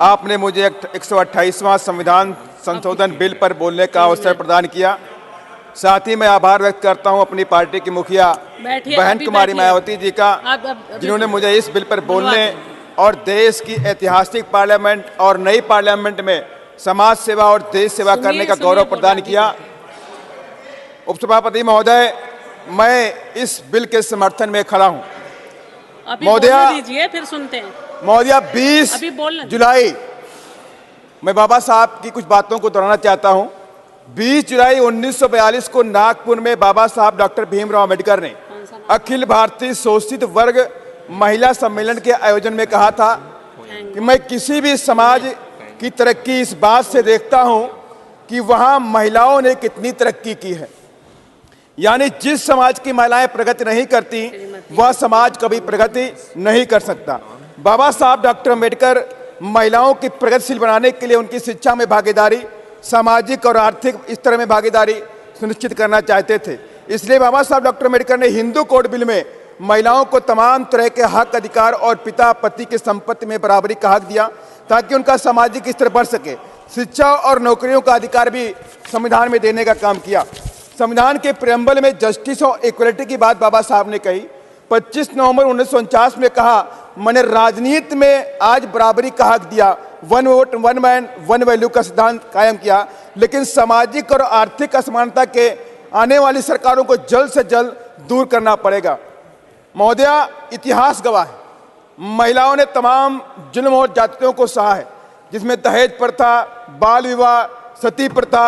आपने मुझे 128वां संविधान संशोधन बिल पर बोलने का अवसर प्रदान किया। साथ ही मैं आभार व्यक्त करता हूं अपनी पार्टी की मुखिया बहन कुमारी मायावती जी का, जिन्होंने मुझे इस बिल पर बोलने और देश की ऐतिहासिक पार्लियामेंट और नई पार्लियामेंट में समाज सेवा और देश सेवा करने का गौरव प्रदान किया। उपसभापति महोदय, मैं इस बिल के समर्थन में खड़ा हूं। महोदया, फिर सुनते हैं। महोदया, 20 जुलाई, मैं बाबा साहब की कुछ बातों को दोहराना चाहता हूं। 20 जुलाई 1942 को नागपुर में बाबा साहब डॉक्टर भीमराव अंबेडकर ने अखिल भारतीय शोषित वर्ग महिला सम्मेलन के आयोजन में कहा था कि मैं किसी भी समाज की तरक्की इस बात से देखता हूं कि वहां महिलाओं ने कितनी तरक्की की है। यानी जिस समाज की महिलाएं प्रगति नहीं करती, वह समाज कभी प्रगति नहीं कर सकता। बाबा साहब डॉक्टर अंबेडकर महिलाओं की प्रगतिशील बनाने के लिए उनकी शिक्षा में भागीदारी, सामाजिक और आर्थिक स्तर में भागीदारी सुनिश्चित करना चाहते थे। इसलिए बाबा साहब डॉक्टर अंबेडकर ने हिंदू कोड बिल में महिलाओं को तमाम तरह के हक, अधिकार और पिता पति की संपत्ति में बराबरी का हक दिया, ताकि उनका सामाजिक स्तर बढ़ सके। शिक्षा और नौकरियों का अधिकार भी संविधान में देने का काम किया। संविधान के प्रेम्बल में जस्टिस और इक्वलिटी की बात बाबा साहब ने कही। 25 नवंबर 1949 में कहा, मैंने राजनीति में आज बराबरी का हक दिया, one vote one man one value का सिद्धांत कायम किया। लेकिन सामाजिक और आर्थिक असमानता के आने वाली सरकारों को जल्द से जल्द दूर करना पड़ेगा। महोदया, इतिहास गवाह है, महिलाओं ने तमाम जुल्म और जातियों को सहा है, जिसमें दहेज प्रथा, बाल विवाह, सती प्रथा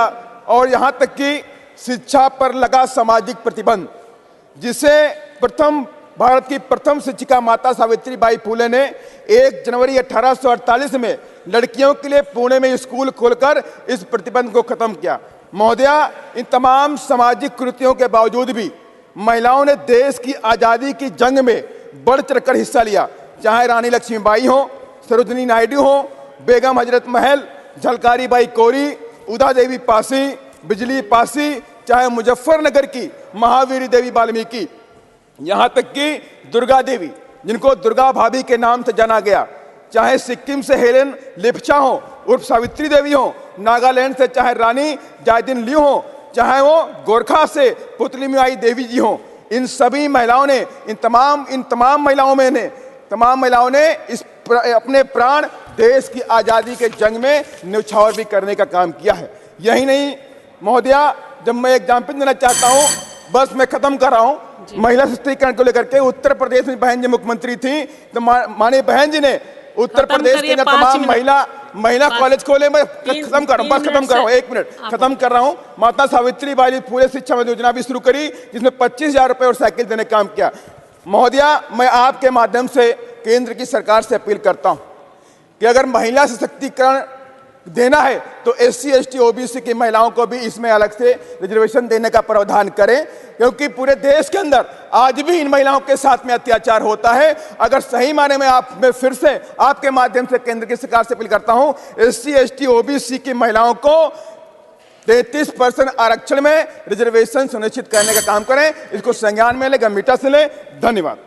और यहाँ तक कि शिक्षा पर लगा सामाजिक प्रतिबंध, जिसे भारत की प्रथम शिक्षिका माता सावित्रीबाई फुले ने 1 जनवरी 1848 में लड़कियों के लिए पुणे में स्कूल खोलकर इस प्रतिबंध को खत्म किया। महोदया, इन तमाम सामाजिक कृतियों के बावजूद भी महिलाओं ने देश की आज़ादी की जंग में बढ़ चढ़कर हिस्सा लिया। चाहे रानी लक्ष्मीबाई हो, सरोजिनी नायडू हो, बेगम हजरत महल, झलकारी बाई कोरी, उदा देवी पासी, बिजली पासी, चाहे मुजफ्फरनगर की महावीरी देवी वाल्मीकि, यहाँ तक कि दुर्गा देवी, जिनको दुर्गा भाभी के नाम से जाना गया, चाहे सिक्किम से हेलेन लिप्चा हो उर्फ सावित्री देवी हो, नागालैंड से चाहे रानी जायदिन लियू हो, चाहे वो गोरखा से पुतलीमाई देवी जी हो, इन सभी महिलाओं ने तमाम महिलाओं ने अपने प्राण देश की आज़ादी के जंग में न्यौछावर भी करने का काम किया है। यही नहीं महोदया, जब मैं एग्जाम्पल देना चाहता हूँ, बस मैं खत्म कर रहा हूँ। महिला सशक्तिकरण को लेकर के उत्तर प्रदेश में बहन जी मुख्यमंत्री थी, तो माननीय बहन जी ने उत्तर प्रदेश के तमाम महिला कॉलेज खोले। मैं खत्म कर रहा हूँ, 1 मिनट खत्म कर रहा हूँ। माता सावित्रीबाई फुले शिक्षा योजना भी शुरू करी, जिसमें 25,000 रुपए और साइकिल देने का काम किया। महोदया, मैं आपके माध्यम से केंद्र की सरकार से अपील करता हूँ कि अगर महिला सशक्तिकरण देना है तो SC ST OBC की महिलाओं को भी इसमें अलग से रिजर्वेशन देने का प्रावधान करें, क्योंकि पूरे देश के अंदर आज भी इन महिलाओं के साथ में अत्याचार होता है। अगर सही माने में मैं फिर से आपके माध्यम से केंद्र की सरकार से अपील करता हूं, SC ST OBC की महिलाओं को 33% आरक्षण में रिजर्वेशन सुनिश्चित करने का काम करें। इसको संज्ञान में ले, गंभीरता से ले। धन्यवाद।